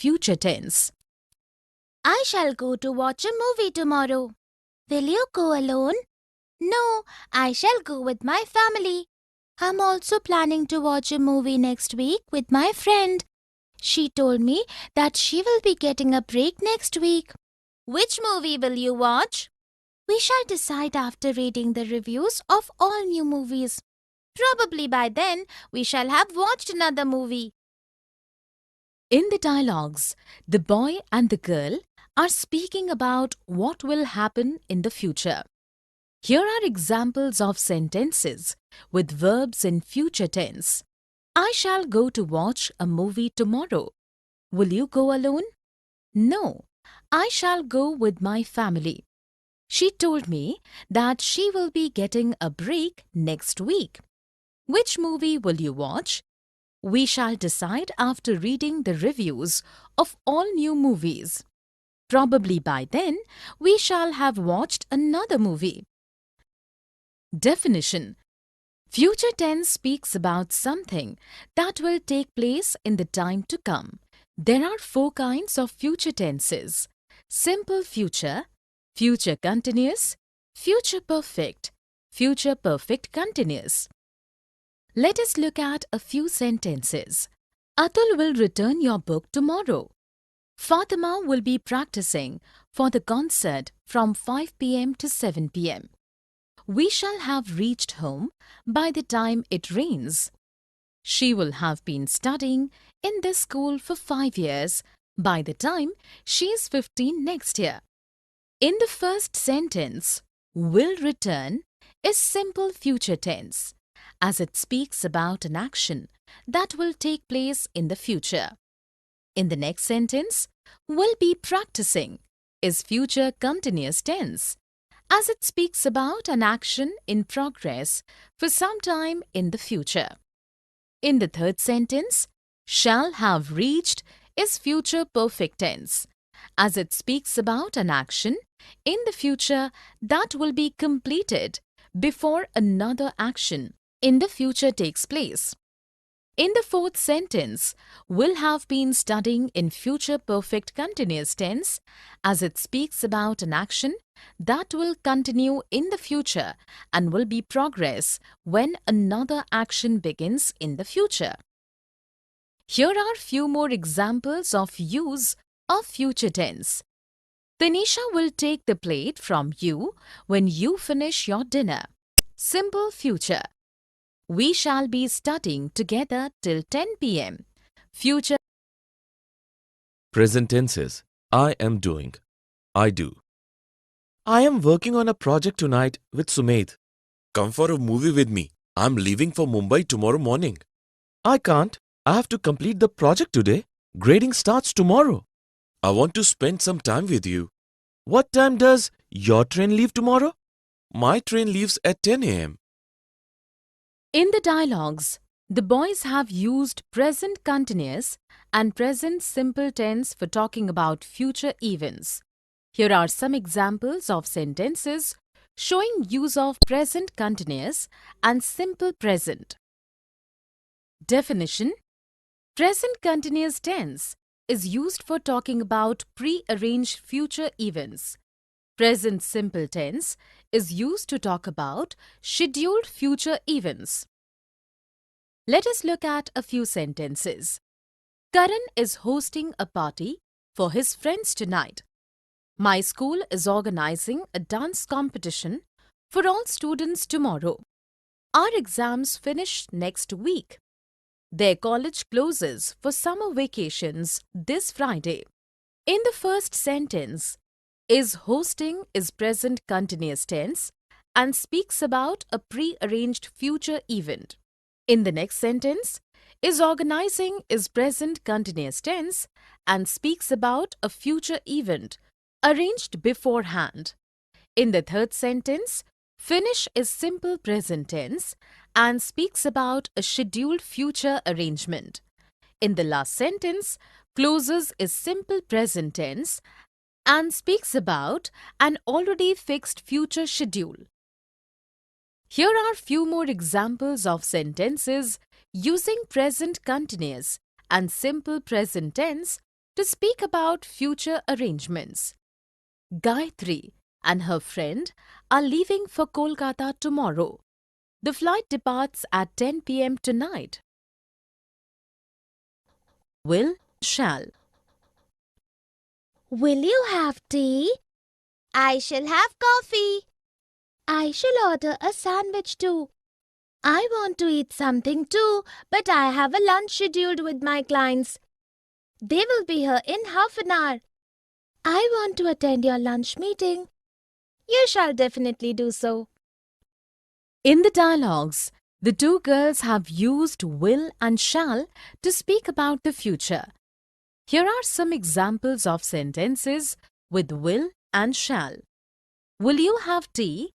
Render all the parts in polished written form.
future tense. I shall go to watch a movie tomorrow. Will you go alone? No, I shall go with my family. I'm also planning to watch a movie next week with my friend. She told me that she will be getting a break next week. Which movie will you watch? We shall decide after reading the reviews of all new movies. Probably by then we shall have watched another movie. In the dialogues, the boy and the girl are speaking about what will happen in the future. Here are examples of sentences with verbs in future tense. I shall go to watch a movie tomorrow. Will you go alone? No, I shall go with my family. She told me that she will be getting a break next week. Which movie will you watch? We shall decide after reading the reviews of all new movies. Probably by then, we shall have watched another movie. Definition: future tense speaks about something that will take place in the time to come. There are 4 kinds of future tenses: simple future, future continuous, future perfect continuous. Let us look at a few sentences. Atul will return your book tomorrow. Fatima will be practicing for the concert from 5 p.m. to 7 p.m. We shall have reached home by the time it rains. She will have been studying in this school for 5 years by the time she is 15 next year. In the first sentence, will return is simple future tense, as it speaks about an action that will take place in the future. In the next sentence, will be practicing is future continuous tense, as it speaks about an action in progress for some time in the future. In the third sentence, shall have reached is future perfect tense, as it speaks about an action in the future that will be completed before another action in the future takes place. In the fourth sentence, will have been studying in future perfect continuous tense, as it speaks about an action that will continue in the future and will be progress when another action begins in the future. Here are few more examples of use of future tense. Tanisha will take the plate from you when you finish your dinner. Simple future. We shall be studying together till 10 p.m. Future. Present tenses. I am doing. I do. I am working on a project tonight with Sumedh. Come for a movie with me. I'm leaving for Mumbai tomorrow morning. I can't. I have to complete the project today. Grading starts tomorrow. I want to spend some time with you. What time does your train leave tomorrow? My train leaves at 10 a.m. In the dialogues, the boys have used present continuous and present simple tense for talking about future events. Here are some examples of sentences showing use of present continuous and simple present. Definition: present continuous tense is used for talking about pre-arranged future events. Present simple tense is used to talk about scheduled future events. Let us look at a few sentences. Karan is hosting a party for his friends tonight. My school is organizing a dance competition for all students tomorrow. Our exams finish next week. Their college closes for summer vacations this Friday. In the first sentence, is hosting is present continuous tense and speaks about a pre-arranged future event. In the next sentence, is organizing is present continuous tense and speaks about a future event arranged beforehand. In the third sentence, finish is simple present tense and speaks about a scheduled future arrangement. In the last sentence, closes is simple present tense and speaks about an already fixed future schedule. Here are few more examples of sentences using present continuous and simple present tense to speak about future arrangements. Gayatri and her friend are leaving for Kolkata tomorrow. The flight departs at 10 p.m. tonight. Will, shall. Will you have tea? I shall have coffee. I shall order a sandwich too. I want to eat something too, but I have a lunch scheduled with my clients. They will be here in half an hour. I want to attend your lunch meeting. You shall definitely do so. In the dialogues, the two girls have used will and shall to speak about the future. Here are some examples of sentences with will and shall. Will you have tea?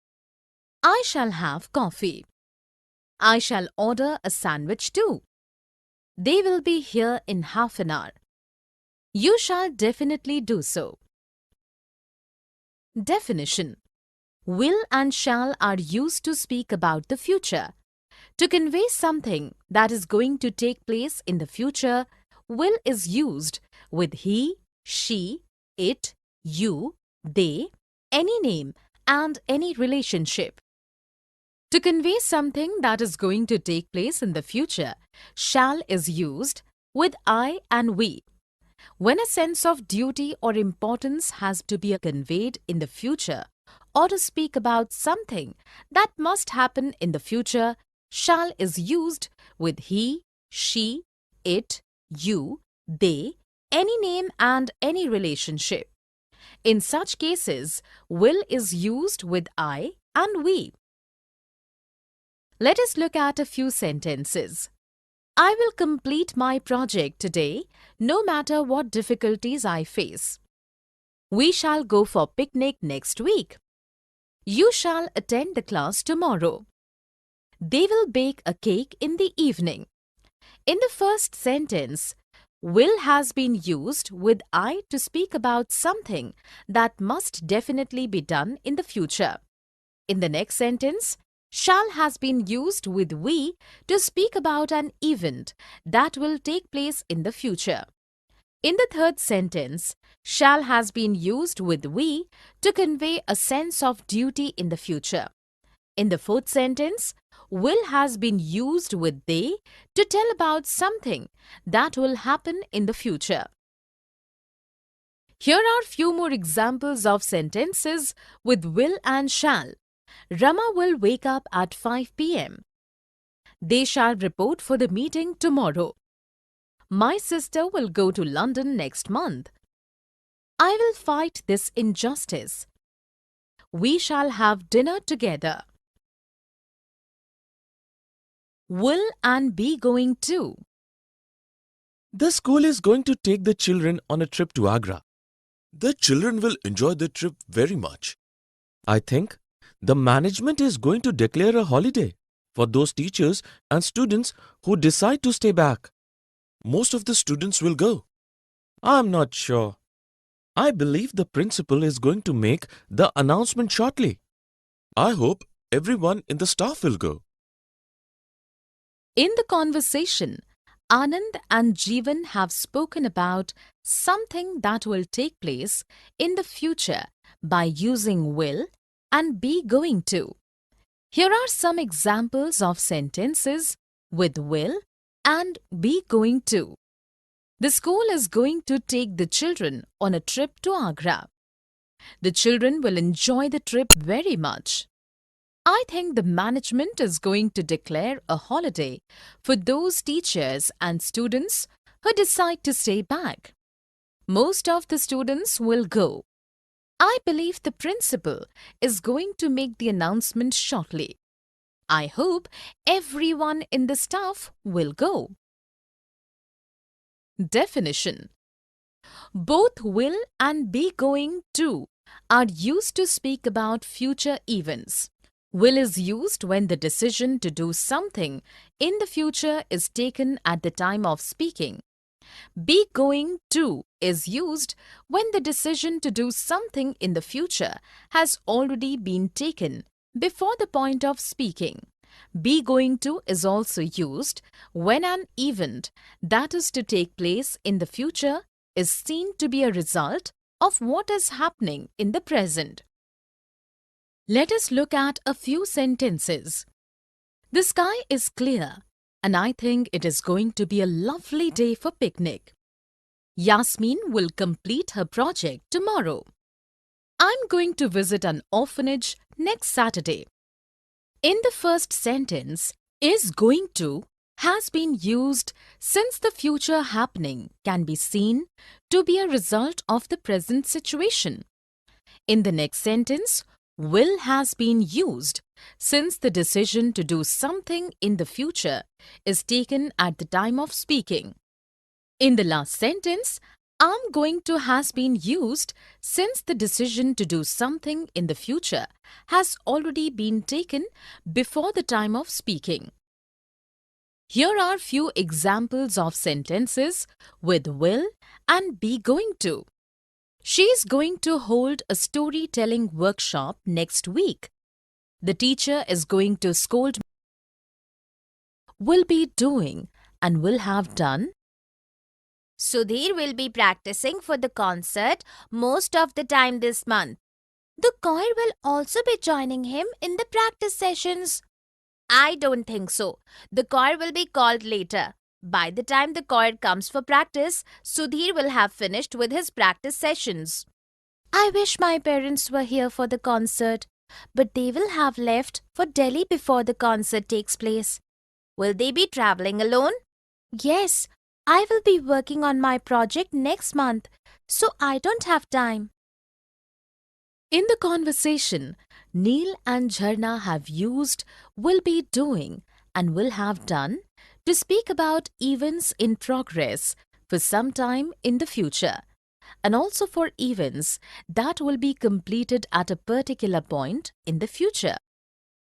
I shall have coffee. I shall order a sandwich too. They will be here in half an hour. You shall definitely do so. Definition. Will and shall are used to speak about the future. To convey something that is going to take place in the future, will is used with he, she, it, you, they, any name and any relationship. To convey something that is going to take place in the future, shall is used with I and we. When a sense of duty or importance has to be conveyed in the future, or to speak about something that must happen in the future, shall is used with he, she, it, you, they, any name and any relationship. In such cases, will is used with I and we. Let us look at a few sentences. I will complete my project today, no matter what difficulties I face. We shall go for picnic next week. You shall attend the class tomorrow. They will bake a cake in the evening. In the first sentence, will has been used with I to speak about something that must definitely be done in the future. In the next sentence, shall has been used with we to speak about an event that will take place in the future. In the third sentence, shall has been used with we to convey a sense of duty in the future. In the fourth sentence, will has been used with they to tell about something that will happen in the future. Here are few more examples of sentences with will and shall. Rama will wake up at 5 p.m. They shall report for the meeting tomorrow. My sister will go to London next month. I will fight this injustice. We shall have dinner together. Will and be going to. The school is going to take the children on a trip to Agra. The children will enjoy the trip very much. I think the management is going to declare a holiday for those teachers and students who decide to stay back. Most of the students will go. I'm not sure. I believe the principal is going to make the announcement shortly. I hope everyone in the staff will go. In the conversation, Anand and Jeevan have spoken about something that will take place in the future by using will and be going to. Here are some examples of sentences with will and be going to. The school is going to take the children on a trip to Agra. The children will enjoy the trip very much. I think the management is going to declare a holiday for those teachers and students who decide to stay back. Most of the students will go. I believe the principal is going to make the announcement shortly. I hope everyone in the staff will go. Definition. Both will and be going to are used to speak about future events. Will is used when the decision to do something in the future is taken at the time of speaking. Be going to is used when the decision to do something in the future has already been taken before the point of speaking. Be going to is also used when an event that is to take place in the future is seen to be a result of what is happening in the present. Let us look at a few sentences. The sky is clear, and I think it is going to be a lovely day for picnic. Yasmin will complete her project tomorrow. I'm going to visit an orphanage next Saturday. In the first sentence, is going to has been used since the future happening can be seen to be a result of the present situation. In the next sentence, will has been used since the decision to do something in the future is taken at the time of speaking. In the last sentence, I'm going to has been used since the decision to do something in the future has already been taken before the time of speaking. Here are few examples of sentences with will and be going to. She is going to hold a storytelling workshop next week. The teacher is going to scold me. Will be doing and will have done. Sudhir will be practicing for the concert most of the time this month. The choir will also be joining him in the practice sessions. I don't think so. The choir will be called later. By the time the choir comes for practice, Sudhir will have finished with his practice sessions. I wish my parents were here for the concert, but they will have left for Delhi before the concert takes place. Will they be traveling alone? Yes, I will be working on my project next month, so I don't have time. In the conversation, Neil and Jharna have used will be doing and will have done to speak about events in progress for some time in the future, and also for events that will be completed at a particular point in the future.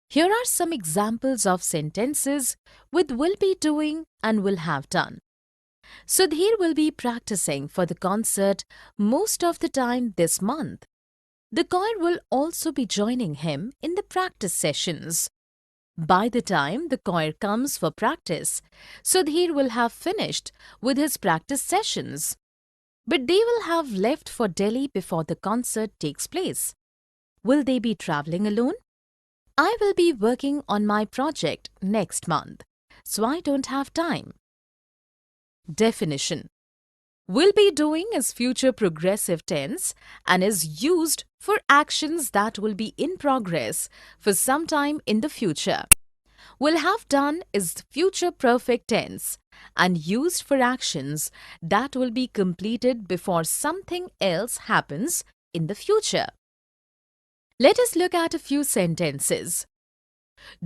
Here are some examples of sentences with will be doing and will have done. Sudhir will be practicing for the concert most of the time this month. The choir will also be joining him in the practice sessions. By the time the choir comes for practice, Sudhir will have finished with his practice sessions. But they will have left for Delhi before the concert takes place. Will they be traveling alone? I will be working on my project next month, so I don't have time. Definition. Will be doing is future progressive tense and is used for actions that will be in progress for some time in the future. Will have done is future perfect tense and used for actions that will be completed before something else happens in the future. Let us look at a few sentences.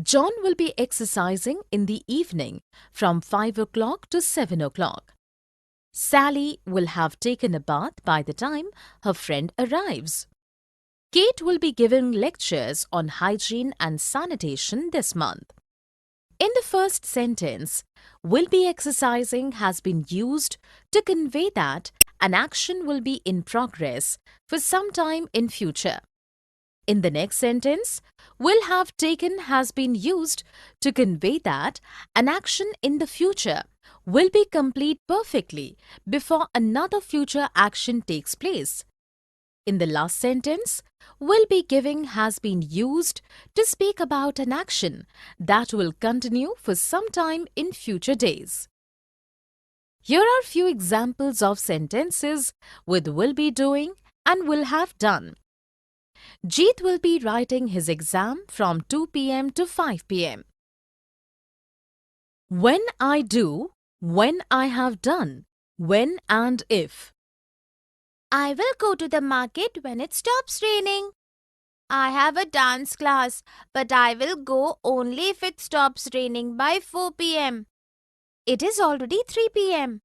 John will be exercising in the evening from 5 o'clock to 7 o'clock. Sally will have taken a bath by the time her friend arrives. Kate will be giving lectures on hygiene and sanitation this month. In the first sentence, will be exercising has been used to convey that an action will be in progress for some time in future. In the next sentence, will have taken has been used to convey that an action in the future will be complete perfectly before another future action takes place. In the last sentence, will be giving has been used to speak about an action that will continue for some time in future days. Here are few examples of sentences with will be doing and will have done. Jeet will be writing his exam from 2 p.m. to 5 p.m. When I do, when I have done, when and if. I will go to the market when it stops raining. I have a dance class, but I will go only if it stops raining by 4 p.m. It is already 3 p.m.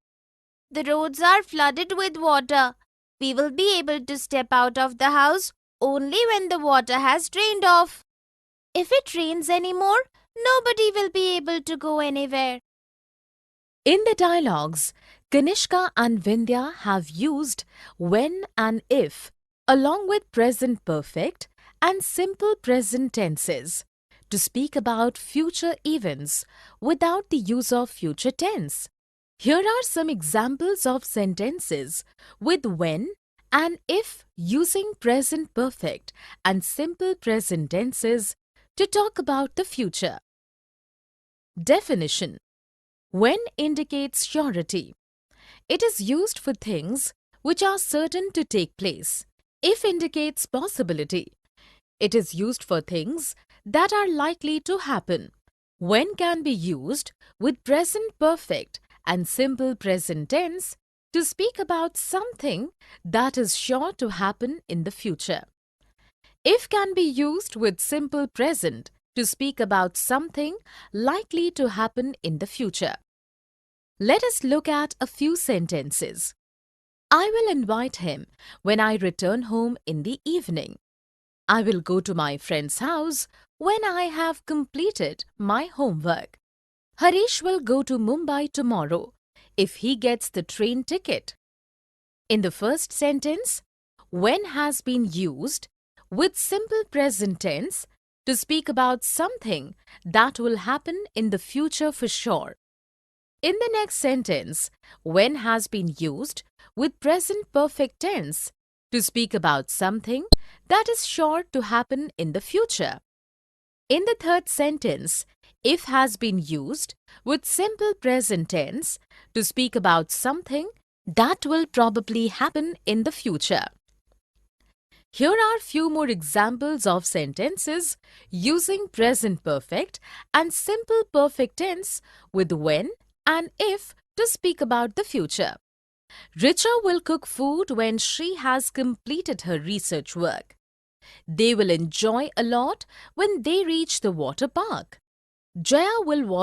The roads are flooded with water. We will be able to step out of the house only when the water has drained off. If it rains anymore, nobody will be able to go anywhere. In the dialogues, Kanishka and Vindhya have used when and if along with present perfect and simple present tenses to speak about future events without the use of future tense. Here are some examples of sentences with when and if using present perfect and simple present tenses to talk about the future. Definition: when indicates surety. It is used for things which are certain to take place. If indicates possibility. It is used for things that are likely to happen. When can be used with present perfect and simple present tense to speak about something that is sure to happen in the future. If can be used with simple present to speak about something likely to happen in the future. Let us look at a few sentences. I will invite him when I return home in the evening. I will go to my friend's house when I have completed my homework. Harish will go to Mumbai tomorrow if he gets the train ticket. In the first sentence, when has been used with simple present tense to speak about something that will happen in the future for sure. In the next sentence, when has been used with present perfect tense to speak about something that is sure to happen in the future. In the third sentence, if has been used with simple present tense to speak about something that will probably happen in the future. Here are few more examples of sentences using present perfect and simple perfect tense with when and if to speak about the future. Richa will cook food when she has completed her research work. They will enjoy a lot when they reach the water park. Jaya will wash